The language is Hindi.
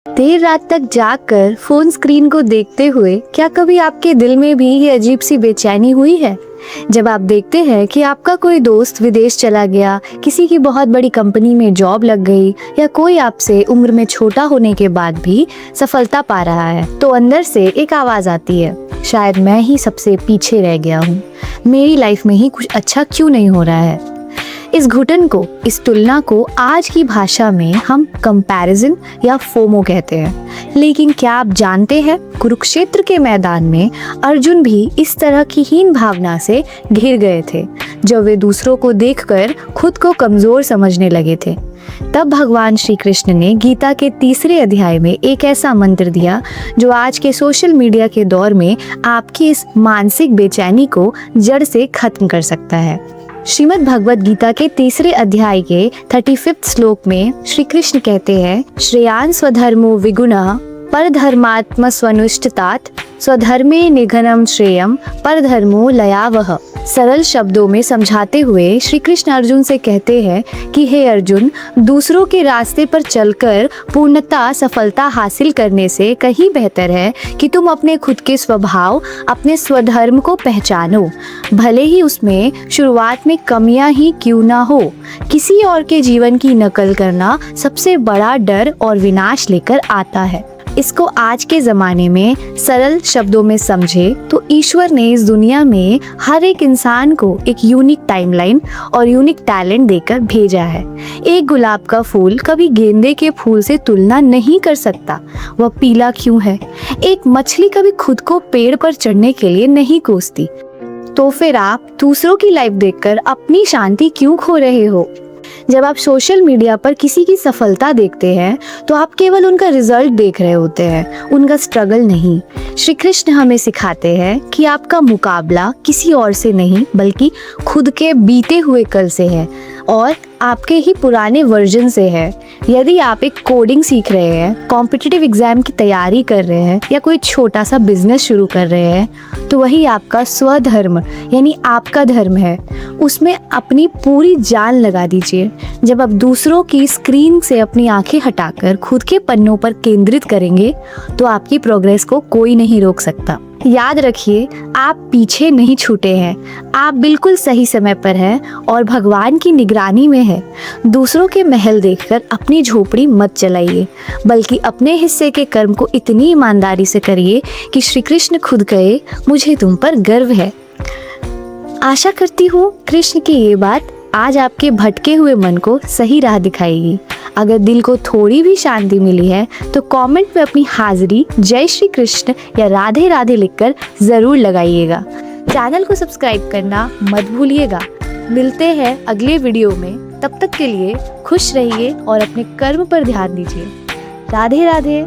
देर रात तक जागकर फोन स्क्रीन को देखते हुए क्या कभी आपके दिल में भी ये अजीब सी बेचैनी हुई है जब आप देखते हैं कि आपका कोई दोस्त विदेश चला गया, किसी की बहुत बड़ी कंपनी में जॉब लग गई या कोई आपसे उम्र में छोटा होने के बाद भी सफलता पा रहा है, तो अंदर से एक आवाज आती है, शायद मैं ही सबसे पीछे रह गया हूँ, मेरी लाइफ में ही कुछ अच्छा क्यों नहीं हो रहा है। इस घुटन को, इस तुलना को आज की भाषा में हम कंपैरिजन या फोमो कहते हैं। लेकिन क्या आप जानते हैं, कुरुक्षेत्र के मैदान में अर्जुन भी इस तरह की हीन भावना से घिर गए थे जब वे दूसरों को देखकर खुद को कमजोर समझने लगे थे। तब भगवान श्री कृष्ण ने गीता के 3 अध्याय में एक ऐसा मंत्र दिया जो आज के सोशल मीडिया के दौर में आपकी इस मानसिक बेचैनी को जड़ से खत्म कर सकता है। श्रीमद् भगवत गीता के 3 अध्याय के 35 श्लोक में श्री कृष्ण कहते हैं, श्रेयान स्वधर्मो विगुणः परधर्मात्म स्वनुष्ठितात् स्वधर्मे निघनम श्रेयम परधर्मो लयावह। सरल शब्दों में समझाते हुए श्री कृष्ण अर्जुन से कहते हैं कि हे अर्जुन, दूसरों के रास्ते पर चलकर पूर्णता सफलता हासिल करने से कहीं बेहतर है कि तुम अपने खुद के स्वभाव, अपने स्वधर्म को पहचानो, भले ही उसमें शुरुआत में कमियां ही क्यों ना हो। किसी और के जीवन की नकल करना सबसे बड़ा डर और विनाश लेकर आता है। इसको आज के ज़माने में सरल शब्दों में समझे तो ईश्वर ने इस दुनिया में हर एक इंसान को एक यूनिक टाइमलाइन और यूनिक टैलेंट देकर भेजा है। एक गुलाब का फूल कभी गेंदे के फूल से तुलना नहीं कर सकता, वह पीला क्यों है। एक मछली कभी खुद को पेड़ पर चढ़ने के लिए नहीं कोसती। तो फिर आप दूसरों की लाइफ देखकर अपनी शांति क्यों खो रहे हो। जब आप सोशल मीडिया पर किसी की सफलता देखते हैं तो आप केवल उनका रिजल्ट देख रहे होते हैं, उनका स्ट्रगल नहीं। श्री कृष्ण हमें सिखाते हैं कि आपका मुकाबला किसी और से नहीं बल्कि खुद के बीते हुए कल से है और आपके ही पुराने वर्जन से है। यदि आप एक कोडिंग सीख रहे हैं, कॉम्पिटिटिव एग्जाम की तैयारी कर रहे हैं या कोई छोटा सा बिजनेस शुरू कर रहे हैं, तो वही आपका स्वधर्म यानी आपका धर्म है। उसमें अपनी पूरी जान लगा दीजिए। जब आप दूसरों की स्क्रीन से अपनी आंखें हटाकर खुद के पन्नों पर केंद्रित करेंगे तो आपकी प्रोग्रेस को कोई नहीं रोक सकता। याद रखिए, आप पीछे नहीं छूटे हैं, आप बिल्कुल सही समय पर हैं और भगवान की निगरानी में है। दूसरों के महल देखकर अपनी झोपड़ी मत चलाइए, बल्कि अपने हिस्से के कर्म को इतनी ईमानदारी से करिए कि श्री कृष्ण खुद कहे, मुझे तुम पर गर्व है। आशा करती हूँ कृष्ण की ये बात आज आपके भटके हुए मन को सही राह दिखाएगी। अगर दिल को थोड़ी भी शांति मिली है तो कमेंट में अपनी हाजिरी जय श्री कृष्ण या राधे राधे लिखकर जरूर लगाइएगा। चैनल को सब्सक्राइब करना मत भूलिएगा। मिलते हैं अगले वीडियो में, तब तक के लिए खुश रहिए और अपने कर्म पर ध्यान दीजिए। राधे राधे।